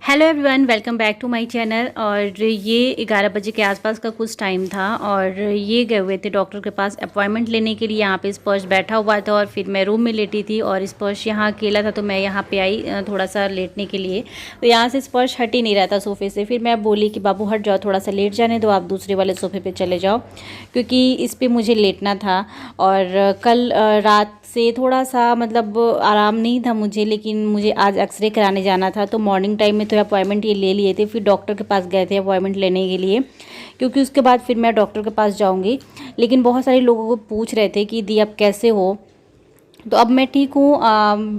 Hello everyone, welcome back to my channel. और ये 11 बजे के आसपास का कुछ टाइम था और ये गए हुए थे डॉक्टर के पास अपॉइंटमेंट लेने के लिए। यहाँ पे स्पर्श बैठा हुआ था और फिर मैं रूम में लेटी थी और स्पर्श यहाँ अकेला था, तो मैं यहाँ पे आई थोड़ा सा लेटने के लिए। तो यहाँ से स्पर्श हट ही नहीं रहा था सोफ़े से। फिर मैं बोली कि बाबू हट जाओ, थोड़ा सा लेट जाने दो, आप दूसरे वाले सोफ़े पर चले जाओ, क्योंकि इस पर मुझे लेटना था। और कल रात से थोड़ा सा मतलब आराम नहीं था मुझे, लेकिन मुझे आज एक्सरे कराने जाना था, तो मॉर्निंग टाइम में तो अपॉइंटमेंट ये ले लिए थे। फिर डॉक्टर के पास गए थे अपॉइंटमेंट लेने के लिए, क्योंकि उसके बाद फिर मैं डॉक्टर के पास जाऊंगी। लेकिन बहुत सारे लोगों को पूछ रहे थे कि दी आप कैसे हो, तो अब मैं ठीक हूँ।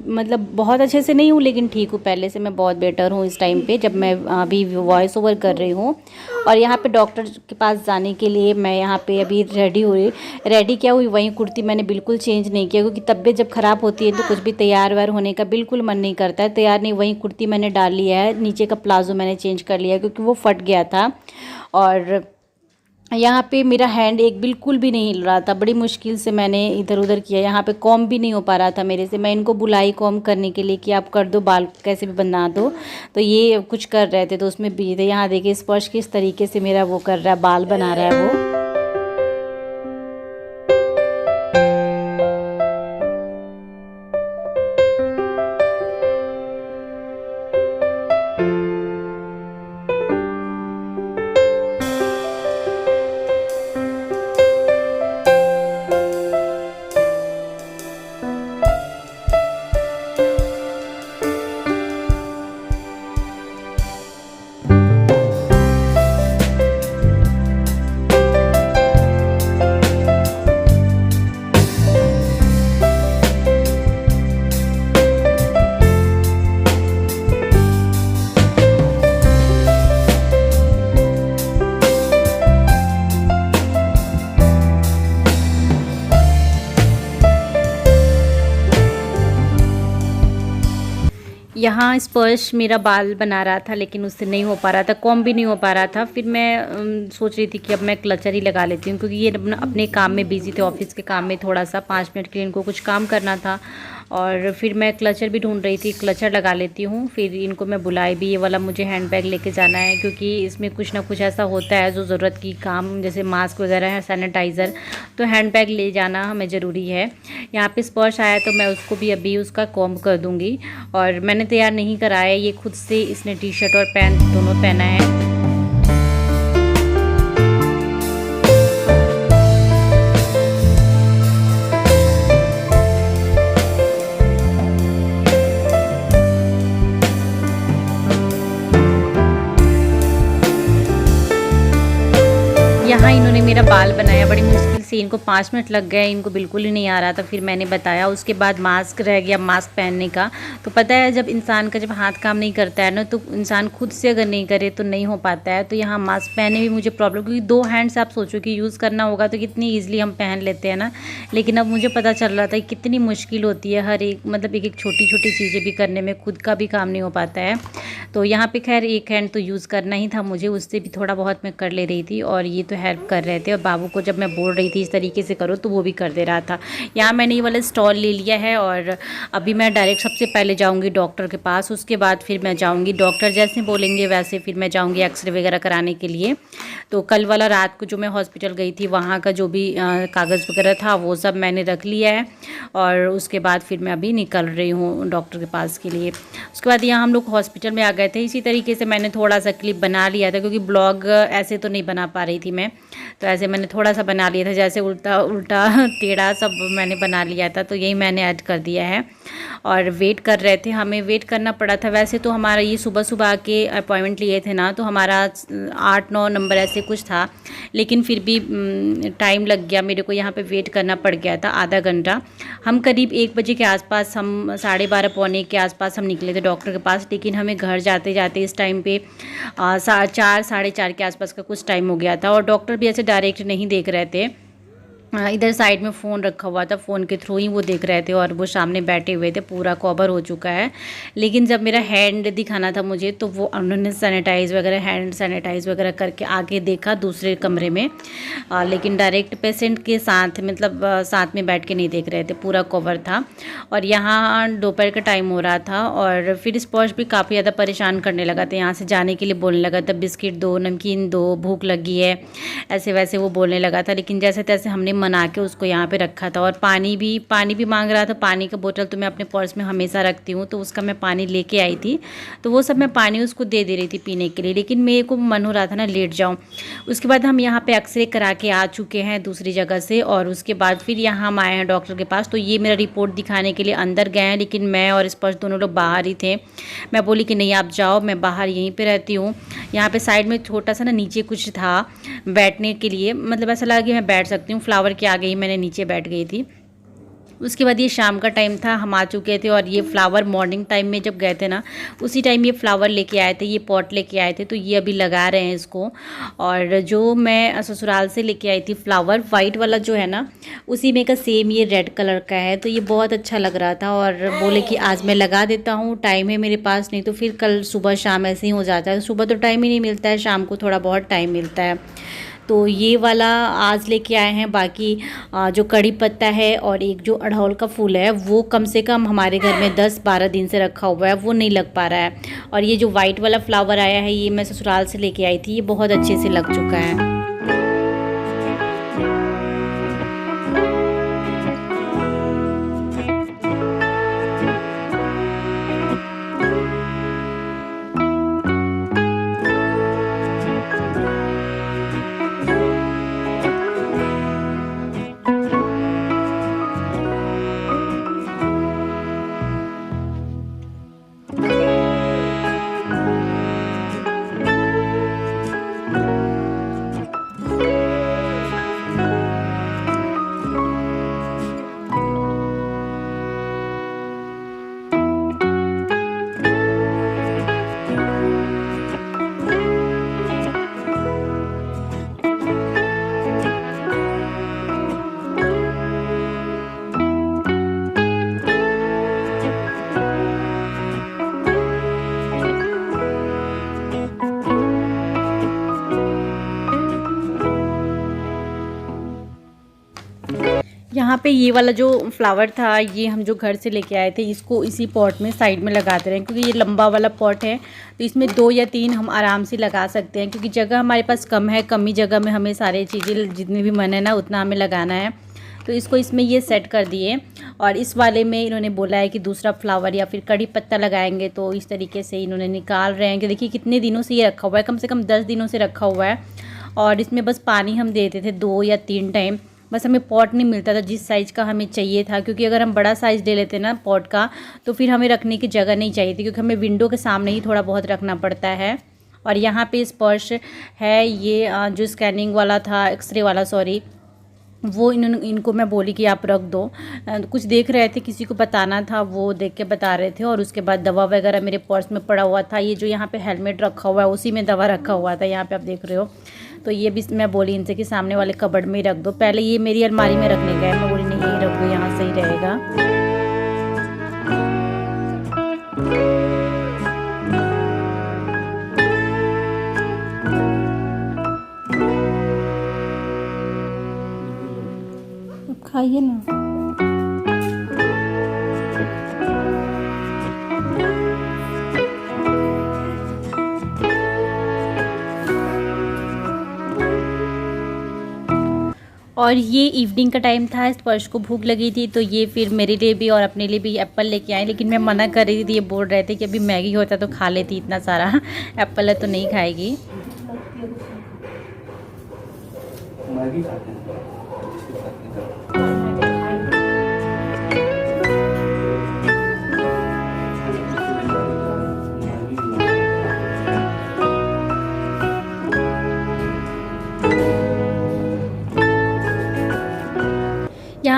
मतलब बहुत अच्छे से नहीं हूँ, लेकिन ठीक हूँ। पहले से मैं बहुत बेटर हूँ इस टाइम पे, जब मैं अभी वॉइस ओवर कर रही हूँ। और यहाँ पे डॉक्टर के पास जाने के लिए मैं यहाँ पे अभी रेडी क्या हुई, वही कुर्ती मैंने बिल्कुल चेंज नहीं किया, क्योंकि तबीयत जब ख़राब होती है तो कुछ भी तैयार व्यार होने का बिल्कुल मन नहीं करता है। तैयार नहीं, वही कुर्ती मैंने डाल लिया है। नीचे का प्लाजो मैंने चेंज कर लिया क्योंकि वो फट गया था। और यहाँ पे मेरा हैंड एक बिल्कुल भी नहीं हिल रहा था, बड़ी मुश्किल से मैंने इधर उधर किया। यहाँ पे कॉम भी नहीं हो पा रहा था मेरे से। मैं इनको बुलाई कॉम करने के लिए कि आप कर दो, बाल कैसे भी बना दो, तो ये कुछ कर रहे थे, तो उसमें बिजी थे। यहाँ देखिए स्पर्श किस तरीके से मेरा वो कर रहा है, बाल बना रहा है वो। यहाँ स्पर्श मेरा बाल बना रहा था, लेकिन उससे नहीं हो पा रहा था, कॉम भी नहीं हो पा रहा था। फिर मैं सोच रही थी कि अब मैं क्लचर ही लगा लेती हूँ, क्योंकि ये अपने काम में बिजी थे, ऑफिस के काम में। थोड़ा सा 5 मिनट के लिए इनको कुछ काम करना था, और फिर मैं क्लचर भी ढूंढ रही थी, क्लचर लगा लेती हूँ। फिर इनको मैं बुलाई भी, ये वाला मुझे हैंड बैग लेके जाना है, क्योंकि इसमें कुछ ना कुछ ऐसा होता है जो ज़रूरत की काम, जैसे मास्क वगैरह है, सैनिटाइज़र, तो हैंड बैग ले जाना हमें ज़रूरी है। यहाँ पे स्पर्श आया तो मैं उसको भी अभी उसका कॉम्ब कर दूँगी। और मैंने तैयार नहीं कराया, ये खुद से इसने टी शर्ट और पैंट दोनों पहना है। यहाँ इन्होंने मेरा बाल बनाया बड़ी मुश्किल से, इनको 5 मिनट लग गए, इनको बिल्कुल ही नहीं आ रहा था। फिर मैंने बताया, उसके बाद मास्क रह गया, मास्क पहनने का। तो पता है जब इंसान का जब हाथ काम नहीं करता है ना, तो इंसान खुद से अगर नहीं करे तो नहीं हो पाता है। तो यहाँ मास्क पहने भी मुझे प्रॉब्लम, क्योंकि 2 हैंड से आप सोचो कि यूज़ करना होगा तो कितनी ईजिली हम पहन लेते हैं ना। लेकिन अब मुझे पता चल रहा था कि कितनी मुश्किल होती है हर एक, मतलब एक एक छोटी छोटी चीज़ें भी करने में, खुद का भी काम नहीं हो पाता है। तो यहाँ पे खैर एक हैंड तो यूज़ करना ही था मुझे, उससे भी थोड़ा बहुत मैं कर ले रही थी, और ये तो हेल्प कर रहे थे। और बाबू को जब मैं बोल रही थी इस तरीके से करो, तो वो भी कर दे रहा था। यहाँ मैंने ये वाला स्टॉल ले लिया है, और अभी मैं डायरेक्ट सबसे पहले जाऊँगी डॉक्टर के पास। उसके बाद फिर मैं जाऊँगी, डॉक्टर जैसे बोलेंगे वैसे फिर मैं जाऊँगी एक्सरे वगैरह कराने के लिए। तो कल वाला रात को जो मैं हॉस्पिटल गई थी, वहाँ का जो भी कागज़ वगैरह था वो सब मैंने रख लिया है। और उसके बाद फिर मैं अभी निकल रही हूँ डॉक्टर के पास के लिए। उसके बाद यहाँ हम लोग हॉस्पिटल में आ गए थे। इसी तरीके से मैंने थोड़ा सा क्लिप बना लिया था, क्योंकि ब्लॉग ऐसे तो नहीं बना पा रही थी मैं, तो ऐसे मैंने थोड़ा सा बना लिया था, जैसे उल्टा उल्टा टेढ़ा सब मैंने बना लिया था, तो यही मैंने ऐड कर दिया है। और वेट कर रहे थे, हमें वेट करना पड़ा था। वैसे तो हमारा ये सुबह सुबह आके अपॉइंटमेंट लिए थे ना, तो हमारा 8-9 नंबर ऐसे कुछ था, लेकिन फिर भी टाइम लग गया मेरे को, यहाँ पे वेट करना पड़ गया था आधा घंटा। हम करीब 1 बजे के आसपास, हम 12:30 पौने के आसपास हम निकले थे डॉक्टर के पास, लेकिन हमें घर जाते जाते इस टाइम पे 4 साढ़े 4 के आसपास का कुछ टाइम हो गया था। और डॉक्टर भी ऐसे डायरेक्ट नहीं देख रहे थे, इधर साइड में फ़ोन रखा हुआ था, फ़ोन के थ्रू ही वो देख रहे थे और वो सामने बैठे हुए थे, पूरा कवर हो चुका है। लेकिन जब मेरा हैंड दिखाना था मुझे, तो वो उन्होंने सैनिटाइज़ वगैरह, हैंड सैनिटाइज़ वगैरह करके आगे देखा दूसरे कमरे में। लेकिन डायरेक्ट पेशेंट के साथ मतलब साथ में बैठ के नहीं देख रहे थे, पूरा कवर था। और यहाँ दोपहर का टाइम हो रहा था और फिर स्पर्श भी काफ़ी ज़्यादा परेशान करने लगा था, यहाँ से जाने के लिए बोलने लगा था, बिस्किट दो, नमकीन दो, भूख लगी है, ऐसे वैसे वो बोलने लगा था। लेकिन जैसे तैसे हमने मना के उसको यहाँ पे रखा था। और पानी भी मांग रहा था। पानी का बोतल तो मैं अपने पर्स में हमेशा रखती हूँ, तो उसका मैं पानी लेके आई थी, तो वो सब मैं पानी उसको दे रही थी पीने के लिए। लेकिन मेरे को मन हो रहा था ना लेट जाऊँ। उसके बाद हम यहाँ पे एक्सरे करा के आ चुके हैं दूसरी जगह से, और उसके बाद फिर यहाँ हम आए हैं डॉक्टर के पास। तो ये मेरा रिपोर्ट दिखाने के लिए अंदर गए हैं, लेकिन मैं और स्पर्श दोनों लोग बाहर ही थे। मैं बोली कि नहीं आप जाओ, मैं बाहर यहीं पर रहती हूँ। यहाँ पे साइड में छोटा सा ना नीचे कुछ था बैठने के लिए, मतलब ऐसा लगा कि मैं बैठ सकती हूँ, फ्लावर के आगे ही मैंने नीचे बैठ गई थी। उसके बाद ये शाम का टाइम था, हम आ चुके थे। और ये फ्लावर मॉर्निंग टाइम में जब गए थे ना, उसी टाइम ये फ्लावर लेके आए थे, ये पॉट लेके आए थे, तो ये अभी लगा रहे हैं इसको। और जो मैं ससुराल से लेके आई थी फ्लावर वाइट वाला जो है ना, उसी में का सेम ये रेड कलर का है, तो ये बहुत अच्छा लग रहा था। और बोले कि आज मैं लगा देता हूँ, टाइम है मेरे पास, नहीं तो फिर कल सुबह शाम ऐसे ही हो जाता है। सुबह तो टाइम ही नहीं मिलता है, शाम को थोड़ा बहुत टाइम मिलता है। तो ये वाला आज लेके आए हैं। बाकी जो कड़ी पत्ता है और एक जो अड़हुल का फूल है, वो कम से कम हमारे घर में 10-12 दिन से रखा हुआ है, वो नहीं लग पा रहा है। और ये जो वाइट वाला फ्लावर आया है, ये मैं ससुराल से लेके आई थी, ये बहुत अच्छे से लग चुका है। यहाँ पे ये वाला जो फ्लावर था, ये हम जो घर से लेके आए थे, इसको इसी पॉट में साइड में लगाते रहें, क्योंकि ये लंबा वाला पॉट है, तो इसमें 2 या 3 हम आराम से लगा सकते हैं, क्योंकि जगह हमारे पास कम है। कम ही जगह में हमें सारी चीज़ें जितनी भी मन है ना, उतना हमें लगाना है। तो इसको इसमें ये सेट कर दिए। और इस वाले में इन्होंने बोला है कि दूसरा फ्लावर या फिर कड़ी पत्ता लगाएंगे, तो इस तरीके से इन्होंने निकाल रहे हैं कि देखिए कितने दिनों से ये रखा हुआ है, कम से कम 10 दिनों से रखा हुआ है। और इसमें बस पानी हम देते थे 2 या 3 टाइम, बस हमें पॉट नहीं मिलता था जिस साइज़ का हमें चाहिए था, क्योंकि अगर हम बड़ा साइज़ ले लेते ना पॉट का, तो फिर हमें रखने की जगह नहीं चाहिए थी, क्योंकि हमें विंडो के सामने ही थोड़ा बहुत रखना पड़ता है। और यहाँ पे स्पर्श है, ये जो स्कैनिंग वाला था, एक्सरे वाला सॉरी, वो इनको मैं बोली कि आप रख दो। कुछ देख रहे थे, किसी को बताना था, वो देख के बता रहे थे। और उसके बाद दवा वगैरह मेरे पर्स में पड़ा हुआ था, ये जो यहाँ पे हेलमेट रखा हुआ है उसी में दवा रखा हुआ था, यहाँ पे आप देख रहे हो। तो ये भी मैं बोली इनसे कि सामने वाले कबर्ड में ही रख दो। पहले ये मेरी अलमारी में रखने गए, मैं बोली नहीं यही रख दो, यहाँ सही रहेगा। खाइए ना। और ये इवनिंग का टाइम था, स्पर्श को भूख लगी थी, तो ये फिर मेरे लिए भी और अपने लिए भी एप्पल लेके आए। लेकिन मैं मना कर रही थी, ये बोल रहे थे कि अभी मैगी होता तो खा लेती, इतना सारा एप्पल है तो नहीं खाएगी। मैगी खाते हैं।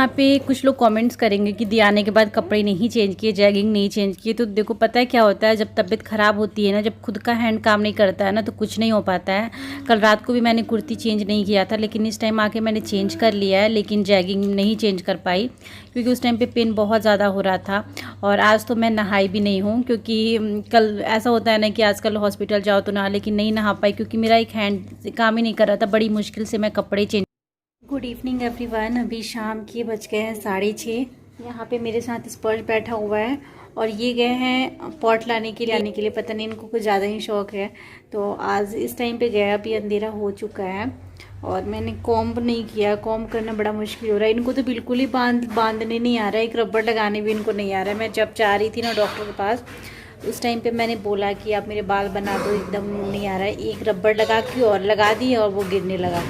यहाँ पे कुछ लोग कमेंट्स करेंगे कि दिया आने के बाद कपड़े नहीं चेंज किए, जैगिंग नहीं चेंज किए। तो देखो पता है क्या होता है, जब तबीयत ख़राब होती है ना, जब खुद का हैंड काम नहीं करता है ना, तो कुछ नहीं हो पाता है। कल रात को भी मैंने कुर्ती चेंज नहीं किया था, लेकिन इस टाइम आके मैंने चेंज कर लिया है, लेकिन जैगिंग नहीं चेंज कर पाई क्योंकि उस टाइम पे पेन बहुत ज़्यादा हो रहा था। और आज तो मैं नहाई भी नहीं हूँ क्योंकि कल ऐसा होता है ना कि आजकल हॉस्पिटल जाओ तो नहा, लेकिन नहीं नहा पाई क्योंकि मेरा एक हैंड काम ही नहीं कर रहा था। बड़ी मुश्किल से मैं कपड़े चेंज। गुड इवनिंग एवरीवन, अभी शाम के बज गए हैं 6:30। यहाँ पे मेरे साथ स्पर्श बैठा हुआ है और ये गए हैं पॉट लाने के लिए। पता नहीं इनको कुछ ज़्यादा ही शौक है, तो आज इस टाइम पे गया। अभी अंधेरा हो चुका है और मैंने कॉम्ब नहीं किया। कॉम्ब करना बड़ा मुश्किल हो रहा है। इनको तो बिल्कुल ही बांधने नहीं आ रहा है, एक रबड़ लगाने भी इनको नहीं आ रहा है। मैं जब जा रही थी ना डॉक्टर के पास, उस टाइम पे मैंने बोला कि आप मेरे बाल बना दो, एकदम नहीं आ रहा है। एक रबड़ लगा के और लगा दी और वो गिरने लगा।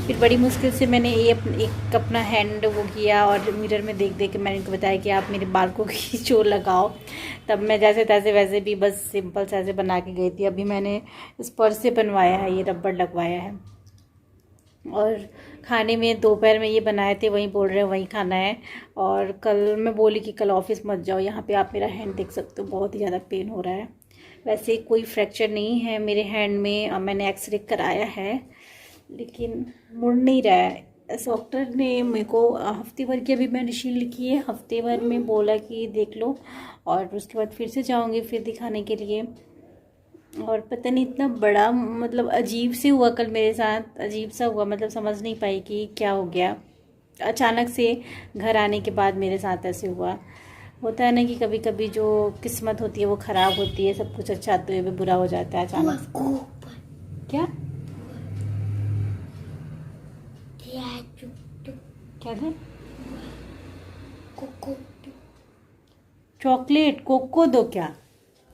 फिर बड़ी मुश्किल से मैंने एक अपना हैंड वो किया और मिरर में देख देख के मैंने इनको बताया कि आप मेरे बाल को खींचो, लगाओ। तब मैं जैसे तैसे वैसे भी बस सिंपल से ऐसे बना के गई थी। अभी मैंने स्पर्श से बनवाया है, ये रबड़ लगवाया है। और खाने में दोपहर में ये बनाए थे, वहीं बोल रहे हैं वहीं खाना है। और कल मैं बोली कि कल ऑफिस मत जाओ। यहाँ पे आप मेरा हैंड देख सकते हो, बहुत ही ज़्यादा पेन हो रहा है। वैसे कोई फ्रैक्चर नहीं है मेरे हैंड में, मैंने एक्सरे कराया है, लेकिन मुड़ नहीं रहा है। डॉक्टर ने मेरे को हफ्ते भर की अभी मेडिसिन लिखी है, हफ्ते भर में बोला कि देख लो, और उसके बाद फिर से जाऊँगी फिर दिखाने के लिए। और पता नहीं इतना बड़ा मतलब अजीब से हुआ कल मेरे साथ, अजीब सा हुआ, मतलब समझ नहीं पाई कि क्या हो गया। अचानक से घर आने के बाद मेरे साथ ऐसे हुआ। होता है ना कि कभी कभी जो किस्मत होती है वो ख़राब होती है, सब कुछ अच्छा आते हुए भी बुरा हो जाता है अचानक। क्या क्या था? चॉकलेट कोको दो क्या?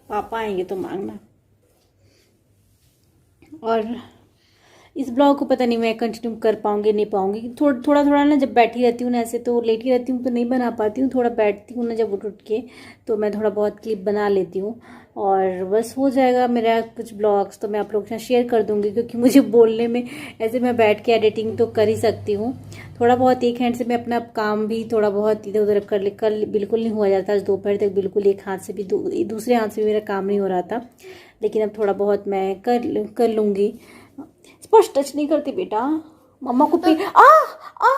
पापा आएंगे तो मांगना। और इस ब्लॉग को पता नहीं मैं कंटिन्यू कर पाऊंगी नहीं पाऊंगी। थोड़ा थोड़ा ना, जब बैठी रहती हूँ ना, ऐसे तो लेटी रहती हूँ तो नहीं बना पाती हूँ। थोड़ा बैठती हूँ ना जब उठ के, तो मैं थोड़ा बहुत क्लिप बना लेती हूँ और बस हो जाएगा मेरा कुछ ब्लॉग्स। तो मैं आप लोगों के साथ शेयर कर दूँगी क्योंकि मुझे बोलने में ऐसे, मैं बैठ के एडिटिंग तो कर ही सकती हूँ थोड़ा बहुत। एक हैंड से मैं अपना काम भी थोड़ा बहुत इधर उधर कर ले। कल बिल्कुल नहीं हुआ जाता, आज दोपहर तक बिल्कुल एक हाथ से भी दूसरे हाथ से भी मेरा काम नहीं हो रहा था, लेकिन अब थोड़ा बहुत मैं कर लूँगी। स्पर्श टच नहीं करती बेटा, मम्मा को पेन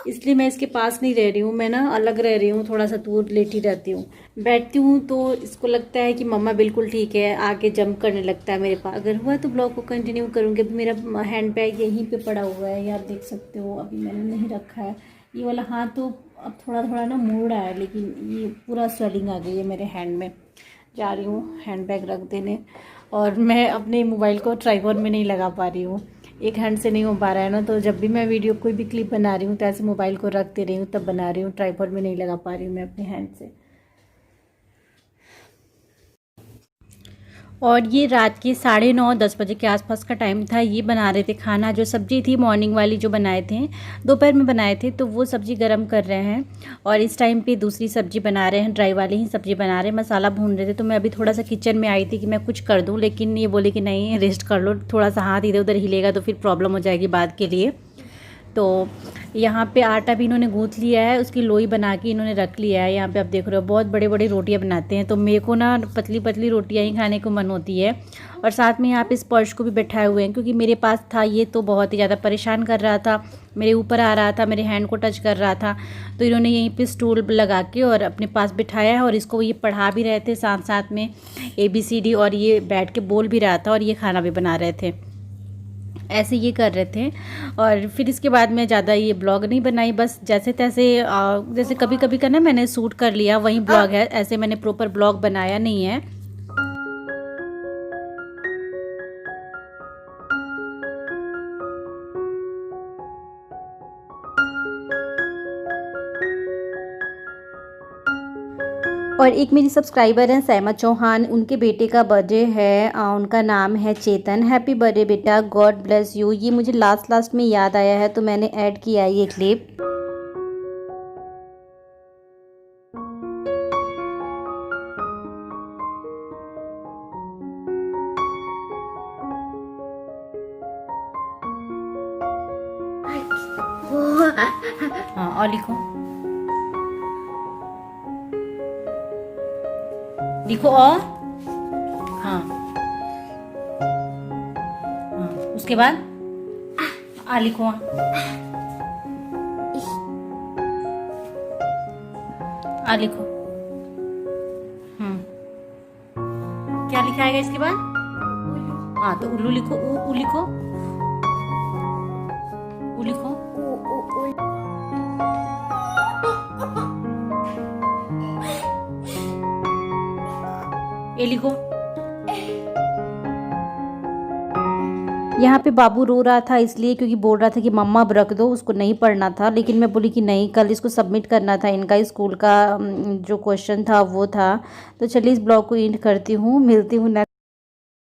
इसलिए मैं इसके पास नहीं रह रही हूँ। मैं ना अलग रह रही हूँ, थोड़ा सा दूर लेटी रहती हूँ। बैठती हूँ तो इसको लगता है कि मम्मा बिल्कुल ठीक है, आके जंप करने लगता है मेरे पास। अगर हुआ तो ब्लॉग को कंटिन्यू करूँगी। अभी मेरा हैंड बैग यहीं पे पड़ा हुआ है, ये आप देख सकते हो, अभी मैंने नहीं रखा है। ये वाला हाथ तो अब थोड़ा थोड़ा ना मुड़ रहा है, लेकिन ये पूरा स्वेलिंग आ गई है मेरे हैंड में। जा रही हूँ हैंड बैग रख देने। और मैं अपने मोबाइल को ट्राइपॉड में नहीं लगा पा रही हूँ, एक हैंड से नहीं हो पा रहा है ना। तो जब भी मैं वीडियो कोई भी क्लिप बना रही हूँ तो ऐसे मोबाइल को रख दे रही हूँ, तब बना रही हूँ। ट्राइपॉड में नहीं लगा पा रही हूँ मैं अपने हैंड से। और ये रात के 9:30-10 बजे के आसपास का टाइम था। ये बना रहे थे खाना, जो सब्ज़ी थी मॉर्निंग वाली जो बनाए थे, दोपहर में बनाए थे, तो वो सब्ज़ी गरम कर रहे हैं। और इस टाइम पे दूसरी सब्ज़ी बना रहे हैं, ड्राई वाली ही सब्ज़ी बना रहे हैं, मसाला भून रहे थे। तो मैं अभी थोड़ा सा किचन में आई थी कि मैं कुछ कर दूँ, लेकिन ये बोले कि नहीं रेस्ट कर लो, थोड़ा सा हाथ इधर उधर हिलेगा तो फिर प्रॉब्लम हो जाएगी बाद के लिए। तो यहाँ पे आटा भी इन्होंने गूँथ लिया है, उसकी लोई बना के इन्होंने रख लिया है। यहाँ पे आप देख रहे हो बहुत बड़े बड़े रोटियाँ बनाते हैं, तो मेरे को ना पतली पतली रोटियाँ ही खाने को मन होती है। और साथ में यहाँ पे स्पर्श को भी बैठाए हुए हैं क्योंकि मेरे पास था ये, तो बहुत ही ज़्यादा परेशान कर रहा था, मेरे ऊपर आ रहा था, मेरे हैंड को टच कर रहा था। तो इन्होंने यहीं पे स्टूल लगा के और अपने पास बिठाया है, और इसको ये पढ़ा भी रहे थे साथ साथ में ABCD, और ये बैठ के बोल भी रहा था और ये खाना भी बना रहे थे। ऐसे ये कर रहे थे। और फिर इसके बाद मैं ज़्यादा ये ब्लॉग नहीं बनाई, बस जैसे तैसे जैसे कभी कभी का ना मैंने शूट कर लिया, वही ब्लॉग है। ऐसे मैंने प्रॉपर ब्लॉग बनाया नहीं है। और एक मेरी सब्सक्राइबर हैं सैमा चौहान, उनके बेटे का बर्थडे है, उनका नाम है चेतन। हैप्पी बर्थडे बेटा, गॉड ब्लेस यू। ये मुझे लास्ट में याद आया है तो मैंने ऐड किया ये क्लिप। हाँ और लिखो। लिखो और। हाँ हाँ, उसके बाद आ लिखो। आ लिखो। क्या लिखा आएगा इसके बाद? हाँ, तो उल्लू लिखो। ऊ लिखो। ऊ लिखो। ए लिखो। यहाँ पे बाबू रो रहा था इसलिए क्योंकि बोल रहा था कि मम्मा अब रख दो, उसको नहीं पढ़ना था। लेकिन मैं बोली कि नहीं, कल इसको सबमिट करना था, इनका स्कूल का जो क्वेश्चन था वो था। तो चलिए इस ब्लॉग को एंड करती हूँ, मिलती हूँ